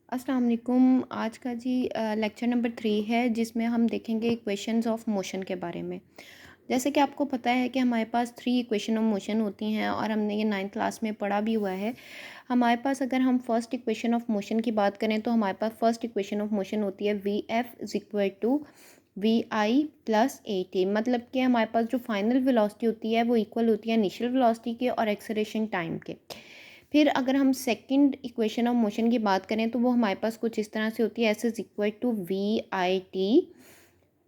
अस्सलाम वालेकुम। आज का जी लेक्चर नंबर 3 है जिसमें हम देखेंगे इक्वेशंस ऑफ मोशन के बारे में। जैसे कि आपको पता है कि हमारे पास 3 इक्वेशन ऑफ मोशन होती हैं और हमने ये 9th क्लास में पढ़ा भी हुआ है। हमारे पास अगर हम फर्स्ट इक्वेशन ऑफ मोशन की बात करें तो हमारे पास फर्स्ट इक्वेशन ऑफ मोशन होती है V F is equal to V I plus A T. मतलब कि हमारे पास जो फाइनल वेलोसिटी होती है वो इक्वल होती है इनिशियल वेलोसिटी के और एक्सेलरेशन टाइम के। फिर अगर हम सेकंड इक्वेशन ऑफ मोशन की बात करें तो वो हमारे पास कुछ इस तरह से होती है, S is equal to V I T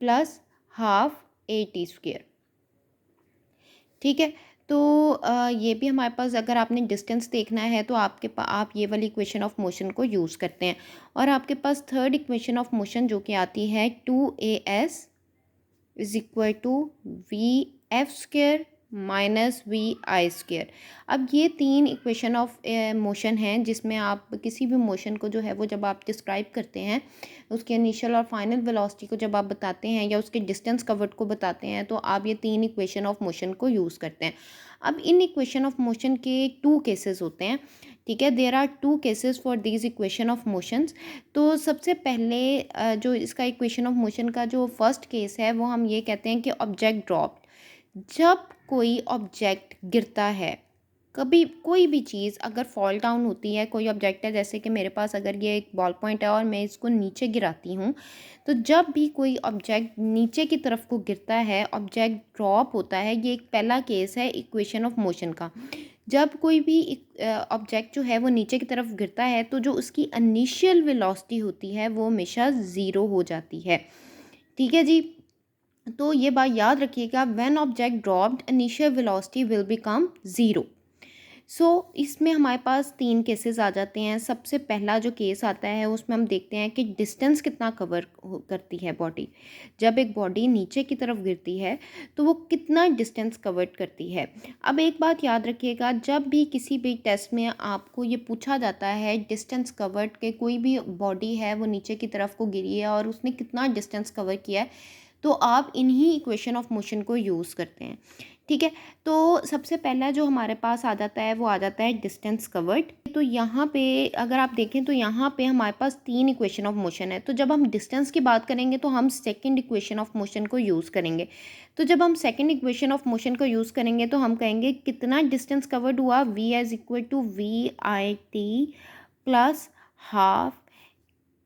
plus half A T square. ठीक है। तो ये भी हमारे पास अगर आपने डिस्टेंस देखना है तो आप ये वाली इक्वेशन ऑफ मोशन को यूज़ करते हैं। और आपके पास थर्ड इक्वेशन ऑफ मोशन जो कि आती है 2as is equal to V F square minus V I square. अब ये तीन इक्वेशन ऑफ मोशन हैं जिसमें आप किसी भी मोशन को जो है वो जब आप डिस्क्राइब करते हैं उसके इनिशियल और फाइनल वेलोसिटी को जब आप बताते हैं या उसके डिस्टेंस कवर्ड को बताते हैं तो आप ये तीन इक्वेशन ऑफ मोशन को यूज़ करते हैं। अब इन इक्वेशन ऑफ मोशन के टू केसेस होते हैं। ठीक है, there are two cases for these equation of motions. तो सबसे पहले जो इसका इक्वेशन ऑफ मोशन का जो फर्स्ट केस है वो हम ये कहते हैं कि ऑब्जेक्ट ड्रॉप्ड। जब कोई ऑब्जेक्ट गिरता है, कभी कोई भी चीज़ अगर फॉल डाउन होती है, कोई ऑब्जेक्ट है जैसे कि मेरे पास अगर ये एक बॉल पॉइंट है और मैं इसको नीचे गिराती हूँ, तो जब भी कोई ऑब्जेक्ट नीचे की तरफ को गिरता है ऑब्जेक्ट ड्रॉप होता है। ये एक पहला केस है इक्वेशन ऑफ मोशन का। जब कोई भी ऑब्जेक्ट जो है वो नीचे की तरफ गिरता है तो जो उसकी इनिशियल वेलोसिटी होती है वो हमेशा ज़ीरो हो जाती है। ठीक है जी। तो ये बात याद रखिएगा, when object dropped initial velocity will become zero. So इसमें हमारे पास तीन केसेस आ जाते हैं। सबसे पहला जो केस आता है उसमें हम देखते हैं कि डिस्टेंस कितना कवर करती है बॉडी। जब एक बॉडी नीचे की तरफ गिरती है तो वो कितना डिस्टेंस कवर करती है। अब एक बात याद रखिएगा, जब भी किसी भी टेस्ट में आपको ये पूछा जाता है डिस्टेंस कवर्ड के, कोई भी बॉडी है वो नीचे की तरफ को गिरी है और उसने कितना डिस्टेंस कवर किया है, तो आप इन्हीं इक्वेशन ऑफ मोशन को यूज़ करते हैं। ठीक है। तो सबसे पहला जो हमारे पास आ जाता है वो आ जाता है डिस्टेंस कवर्ड। तो यहाँ पे अगर आप देखें तो यहाँ पे हमारे पास तीन इक्वेशन ऑफ मोशन है। तो जब हम डिस्टेंस की बात करेंगे तो हम सेकंड इक्वेशन ऑफ मोशन को यूज़ करेंगे। तो जब हम सेकंड इक्वेशन ऑफ मोशन को यूज़ करेंगे तो हम कहेंगे कितना डिस्टेंस कवर्ड हुआ, V as equal to V I T plus half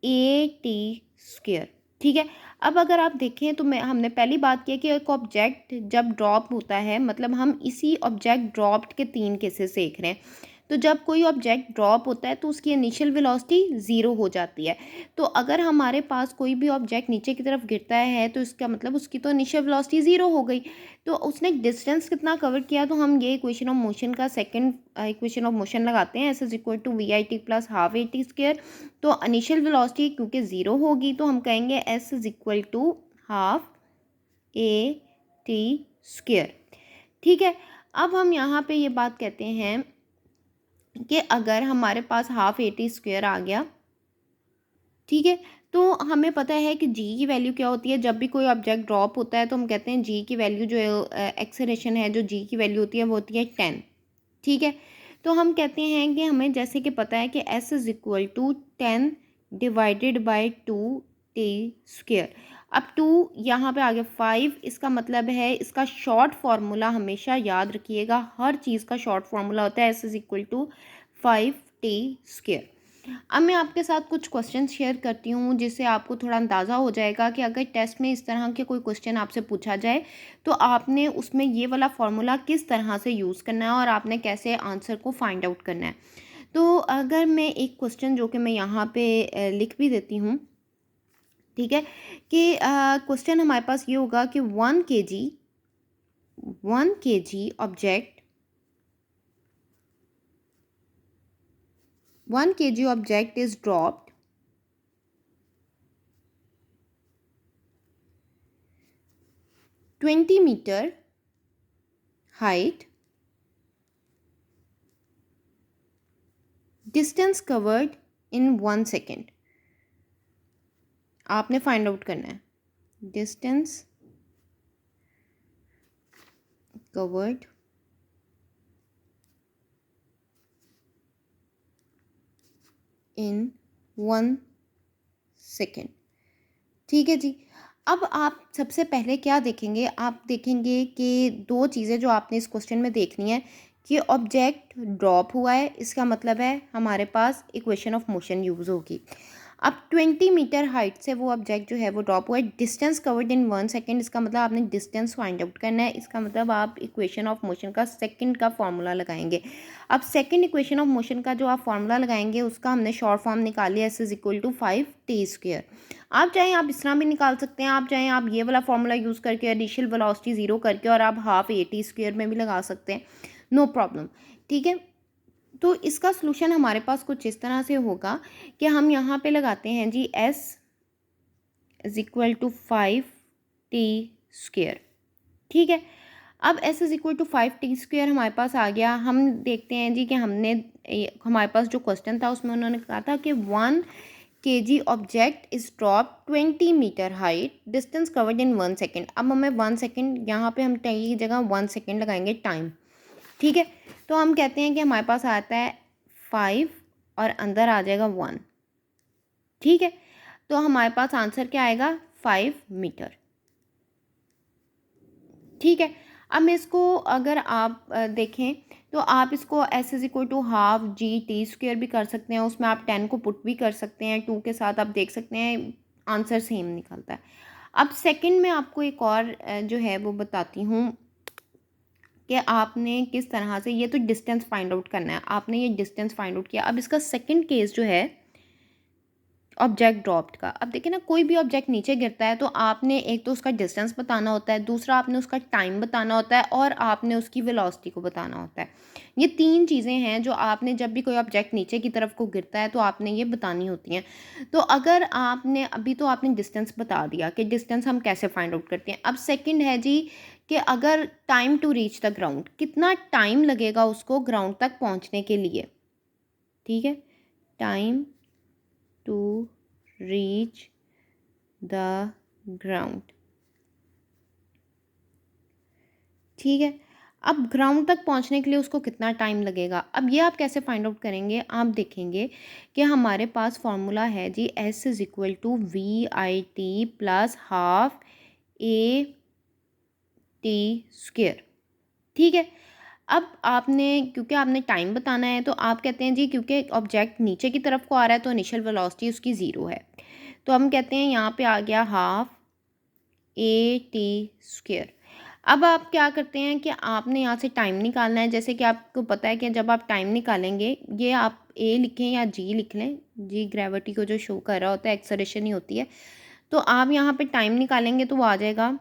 A T square. ठीक है। अब अगर आप देखें तो हमने पहली बात की कि एक ऑब्जेक्ट जब ड्रॉप होता है, मतलब हम इसी ऑब्जेक्ट ड्रॉप्ड के तीन केसेस देख रहे हैं। तो जब कोई ऑब्जेक्ट ड्रॉप होता है तो उसकी इनिशियल वेलोसिटी ज़ीरो हो जाती है। तो अगर हमारे पास कोई भी ऑब्जेक्ट नीचे की तरफ गिरता है तो इसका मतलब उसकी तो इनिशियल वेलोसिटी ज़ीरो हो गई। तो उसने डिस्टेंस कितना कवर किया, तो हम ये इक्वेशन ऑफ मोशन का सेकंड इक्वेशन ऑफ मोशन लगाते हैं, S is equal to V I T plus half A T square. तो इनिशियल वेलोसिटी क्योंकि ज़ीरो होगी तो हम कहेंगे S is equal to half A T square. ठीक है। अब हम यहाँ पे ये बात कहते हैं कि अगर हमारे पास हाफ ए टी स्क्वेयर आ गया, ठीक है, तो हमें पता है कि जी की वैल्यू क्या होती है। जब भी कोई ऑब्जेक्ट ड्रॉप होता है तो हम कहते हैं जी की वैल्यू जो एक्सेलरेशन है, जो जी की वैल्यू होती है वो होती है 10। ठीक है। तो हम कहते हैं कि हमें जैसे कि पता है कि S is equal to 10 divided by 2 T square. अब 2 यहाँ पे आ गया 5, इसका मतलब है इसका शॉर्ट फार्मूला हमेशा याद रखिएगा, हर चीज़ का शॉर्ट फार्मूला होता है S is equal to 5 T square. अब मैं आपके साथ कुछ क्वेश्चन शेयर करती हूँ जिससे आपको थोड़ा अंदाज़ा हो जाएगा कि अगर टेस्ट में इस तरह के कोई क्वेश्चन आपसे पूछा जाए तो आपने उसमें ये वाला फार्मूला किस तरह से यूज़ करना है और आपने कैसे आंसर को फाइंड आउट करना है। तो अगर मैं एक क्वेश्चन जो कि मैं यहाँ पे लिख भी देती हूँ, ठीक है, कि क्वेश्चन हमारे पास ये होगा कि 1 kg object 1 kg object is dropped 20 meter height, distance covered in 1 second। आपने फाइंड आउट करना है डिस्टेंस कवर्ड इन 1 सेकेंड। ठीक है जी। अब आप सबसे पहले क्या देखेंगे, आप देखेंगे कि दो चीज़ें जो आपने इस क्वेश्चन में देखनी है कि ऑब्जेक्ट ड्रॉप हुआ है, इसका मतलब है हमारे पास इक्वेशन ऑफ मोशन यूज़ होगी। अब 20 मीटर हाइट से वो ऑब्जेक्ट जो है वो ड्रॉप हुआ है, डिस्टेंस कवर्ड इन 1 सेकेंड, इसका मतलब आपने डिस्टेंस फाइंड आउट करना है। इसका मतलब आप इक्वेशन ऑफ मोशन का सेकंड का फॉर्मूला लगाएंगे। अब सेकंड इक्वेशन ऑफ मोशन का जो आप फॉर्मूला लगाएंगे उसका हमने शॉर्ट फॉर्म निकाली है, S=5t²। आप चाहें आप इस तरह भी निकाल सकते हैं, आप चाहें आप ये वाला फॉर्मूला यूज़ करके इनिशियल वेलोसिटी ज़ीरो करके और आप हाफ AT² में भी लगा सकते हैं, नो प्रॉब्लम। ठीक है, तो इसका सलूशन हमारे पास कुछ इस तरह से होगा कि हम यहाँ पे लगाते हैं जी S=5t²। ठीक है, अब S=5t² हमारे पास आ गया। हम देखते हैं जी कि हमारे पास जो क्वेश्चन था उसमें उन्होंने कहा था कि 1 kg object is drop 20 metre height, distance covered in 1 second. अब हमें 1 सेकेंड, यहाँ पे हम टाइम की जगह 1 सेकेंड लगाएंगे टाइम। ठीक है, तो हम कहते हैं कि हमारे पास आता है 5 और अंदर आ जाएगा 1। ठीक है, तो हमारे पास आंसर क्या आएगा, 5 मीटर। ठीक है, अब मैं इसको अगर आप देखें तो आप इसको S=12 g t² भी कर सकते हैं, उसमें आप 10 को पुट भी कर सकते हैं 2 के साथ, आप देख सकते हैं आंसर सेम निकलता है। अब सेकंड में आपको एक और जो है वो बताती हूँ कि आपने किस तरह से, ये तो डिस्टेंस फाइंड आउट करना है, आपने ये डिस्टेंस फाइंड आउट किया। अब इसका सेकंड केस जो है ऑब्जेक्ट ड्रॉप्ड का, अब देखिए ना, कोई भी ऑब्जेक्ट नीचे गिरता है तो आपने एक तो उसका डिस्टेंस बताना होता है, दूसरा आपने उसका टाइम बताना होता है और आपने उसकी वेलोसिटी को बताना होता है। ये तीन चीज़ें हैं जो आपने, जब भी कोई ऑब्जेक्ट नीचे की तरफ को गिरता है तो आपने ये बतानी होती हैं। तो अगर आपने अभी तो आपने डिस्टेंस बता दिया कि डिस्टेंस हम कैसे फाइंड आउट करते हैं। अब सेकेंड है जी कि अगर time to reach the ground, कितना टाइम लगेगा उसको ग्राउंड तक पहुँचने के लिए। ठीक है, time to reach the ground. ठीक है, अब ग्राउंड तक पहुंचने के लिए उसको कितना टाइम लगेगा, अब ये आप कैसे फाइंड आउट करेंगे। आप देखेंगे कि हमारे पास फॉर्मूला है जी S=VIT प्लस हाफ AT²। ठीक है, अब आपने, क्योंकि आपने टाइम बताना है तो आप कहते हैं जी क्योंकि ऑब्जेक्ट नीचे की तरफ को आ रहा है तो इनिशियल वेलोसिटी उसकी ज़ीरो है, तो हम कहते हैं यहाँ पे आ गया हाफ AT²। अब आप क्या करते हैं कि आपने यहाँ से टाइम निकालना है। जैसे कि आपको पता है कि जब आप टाइम निकालेंगे, ये आप A लिखें या G लिख लें, G ग्रेविटी को जो शो कर रहा होता है, एक्सेलरेशन ही होती है। तो आप यहाँ पे टाइम निकालेंगे तो वो आ जाएगा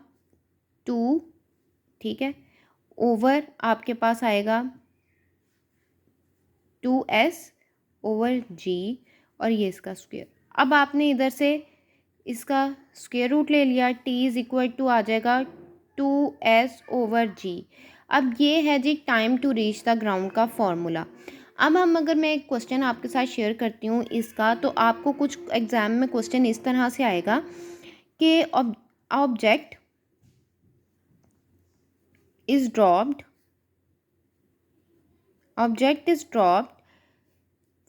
2, ठीक है, ओवर आपके पास आएगा 2S/g और ये इसका स्क्वायर। अब आपने इधर से इसका स्क्वायर रूट ले लिया, T=2 आ जाएगा 2S/g। अब ये है जी time to reach the ground का फॉर्मूला। अब अगर मैं एक क्वेश्चन आपके साथ शेयर करती हूँ इसका, तो आपको कुछ एग्ज़ाम में क्वेश्चन इस तरह से आएगा कि object is dropped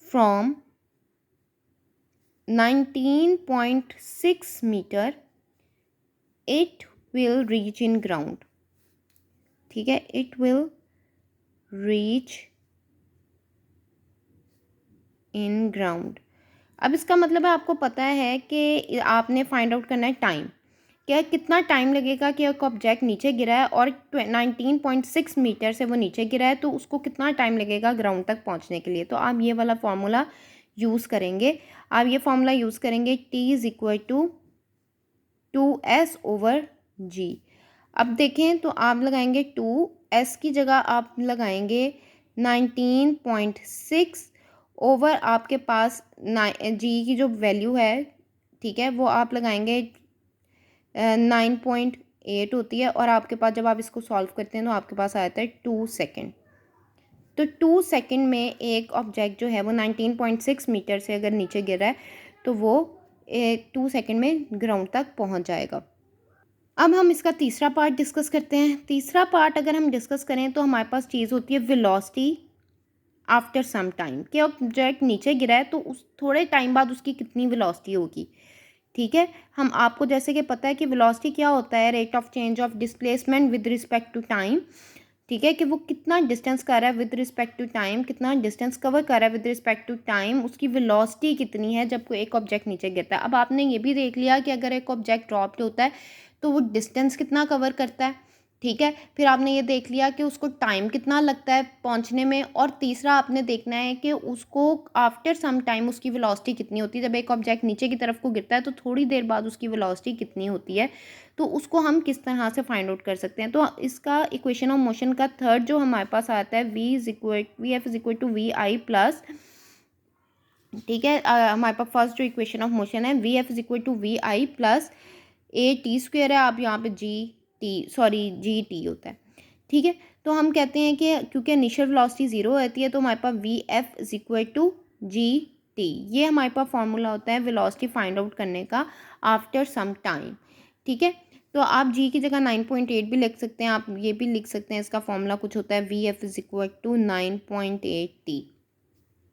from 19.6 metre, it will reach in ground. ठीक है, it will reach in ground. अब इसका मतलब है आपको पता है कि आपने फाइंड आउट करना है टाइम, क्या कितना टाइम लगेगा कि एक ऑब्जेक्ट नीचे गिरा है और 19.6 मीटर से वो नीचे गिरा है, तो उसको कितना टाइम लगेगा ग्राउंड तक पहुंचने के लिए। तो आप ये वाला फॉर्मूला यूज़ करेंगे, आप ये फॉर्मूला यूज़ करेंगे T=2S/g। अब देखें तो आप लगाएंगे 2S की जगह आप लगाएंगे 19.6 ओवर आपके पास जी की जो वैल्यू है, ठीक है, वो आप लगाएंगे 9.8 होती है और आपके पास जब आप इसको सॉल्व करते हैं तो आपके पास आता है 2 सेकेंड। तो 2 सेकेंड में एक ऑब्जेक्ट जो है वो 19.6 मीटर से अगर नीचे गिर रहा है तो वो 2 सेकेंड में ग्राउंड तक पहुंच जाएगा। अब हम इसका तीसरा पार्ट डिस्कस करते हैं। तीसरा पार्ट अगर हम डिस्कस करें तो हमारे पास चीज़ होती है वेलोसिटी आफ्टर सम टाइम, कि ऑब्जेक्ट नीचे गिरा है तो उस थोड़े टाइम बाद उसकी कितनी वेलोसिटी होगी। ठीक है, हम आपको जैसे कि पता है कि वेलोसिटी क्या होता है, rate of change of displacement with respect to time. ठीक है, कि वो कितना डिस्टेंस कर रहा है विद रिस्पेक्ट टू टाइम, कितना डिस्टेंस कवर कर रहा है विद रिस्पेक्ट टू टाइम, उसकी वेलोसिटी कितनी है जब कोई एक ऑब्जेक्ट नीचे गिरता है। अब आपने ये भी देख लिया कि अगर एक ऑब्जेक्ट ड्रॉप्ड होता है तो वो डिस्टेंस कितना कवर करता है। ठीक है, फिर आपने ये देख लिया कि उसको टाइम कितना लगता है पहुंचने में, और तीसरा आपने देखना है कि उसको आफ्टर सम टाइम उसकी वेलोसिटी कितनी होती है। जब एक ऑब्जेक्ट नीचे की तरफ को गिरता है तो थोड़ी देर बाद उसकी वेलोसिटी कितनी होती है, तो उसको हम किस तरह से फाइंड आउट कर सकते हैं। तो इसका इक्वेशन ऑफ मोशन का थर्ड जो हमारे पास आता है, V F is equal to V I plus, ठीक है, हमारे पास फर्स्ट जो इक्वेशन ऑफ मोशन है V F is equal to V I plus A T square है, आप यहाँ पे जी टी होता है। ठीक है, तो हम कहते हैं कि क्योंकि इनिशियल वेलोसिटी ज़ीरो रहती है तो हमारे पास V F is equal to G T, ये हमारे पास फॉर्मूला होता है वेलोसिटी फाइंड आउट करने का आफ्टर सम टाइम। ठीक है, तो आप जी की जगह 9.8 भी लिख सकते हैं, आप ये भी लिख सकते हैं, इसका फॉर्मूला कुछ होता है V F is equal to 9.8 T.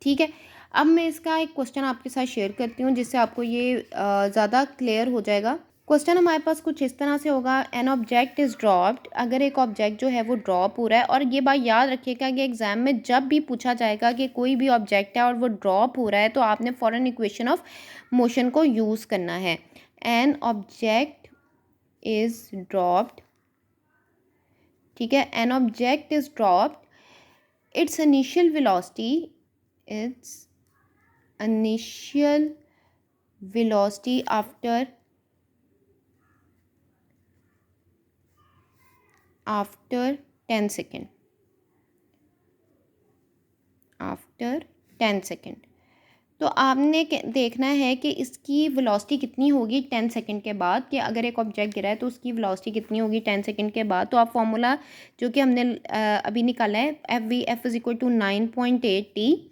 ठीक है, अब मैं इसका एक क्वेश्चन आपके साथ शेयर करती हूँ जिससे आपको ये ज़्यादा क्लियर हो जाएगा। क्वेश्चन हमारे पास कुछ इस तरह से होगा, एन ऑब्जेक्ट इज़ ड्रॉप्ड, अगर एक ऑब्जेक्ट जो है वो ड्रॉप हो रहा है, और ये बात याद रखिएगा कि एग्जाम में जब भी पूछा जाएगा कि कोई भी ऑब्जेक्ट है और वो ड्रॉप हो रहा है तो आपने फ़ौरन इक्वेशन ऑफ मोशन को यूज़ करना है। एन ऑब्जेक्ट इज़ ड्रॉप्ड, ठीक है, an object is dropped, its initial velocity after 10 second, after 10 second. तो आपने देखना है कि इसकी वेलोसिटी कितनी होगी 10 सेकेंड के बाद, कि अगर एक ऑब्जेक्ट गिरा है तो उसकी वेलोसिटी कितनी होगी 10 सेकेंड के बाद। तो आप फॉर्मूला जो कि हमने अभी निकाला है, F is equal to 9.8 T.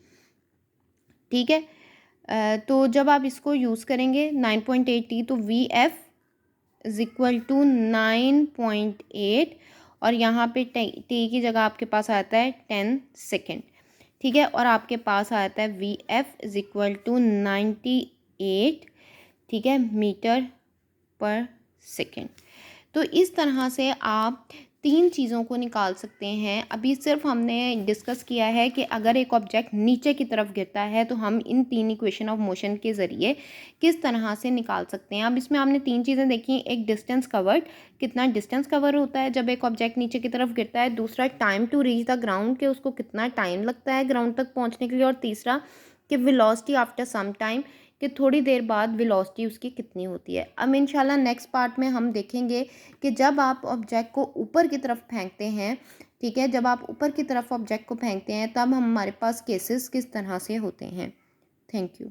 ठीक है, तो जब आप इसको यूज़ करेंगे 9.8 टी, तो V F is equal to 9.8, और यहाँ पे टी की जगह आपके पास आता है 10 सेकेंड। ठीक है, और आपके पास आता है V F is equal to 98, ठीक है, मीटर पर सेकेंड। तो इस तरह से आप तीन चीज़ों को निकाल सकते हैं। अभी सिर्फ हमने डिस्कस किया है कि अगर एक ऑब्जेक्ट नीचे की तरफ गिरता है तो हम इन तीन इक्वेशन ऑफ मोशन के ज़रिए किस तरह से निकाल सकते हैं। अब इसमें हमने तीन चीज़ें देखी, एक डिस्टेंस कवर्ड, कितना डिस्टेंस कवर होता है जब एक ऑब्जेक्ट नीचे की तरफ गिरता है, दूसरा time to reach the ground, कि उसको कितना टाइम लगता है ग्राउंड तक पहुँचने के लिए, और तीसरा कि वेलोसिटी आफ्टर सम टाइम, कि थोड़ी देर बाद वेलोसिटी उसकी कितनी होती है। अब इंशाल्लाह नेक्स्ट पार्ट में हम देखेंगे कि जब आप ऑब्जेक्ट को ऊपर की तरफ फेंकते हैं, ठीक है, जब आप ऊपर की तरफ ऑब्जेक्ट को फेंकते हैं तब हमारे पास केसेस किस तरह से होते हैं। Thank you.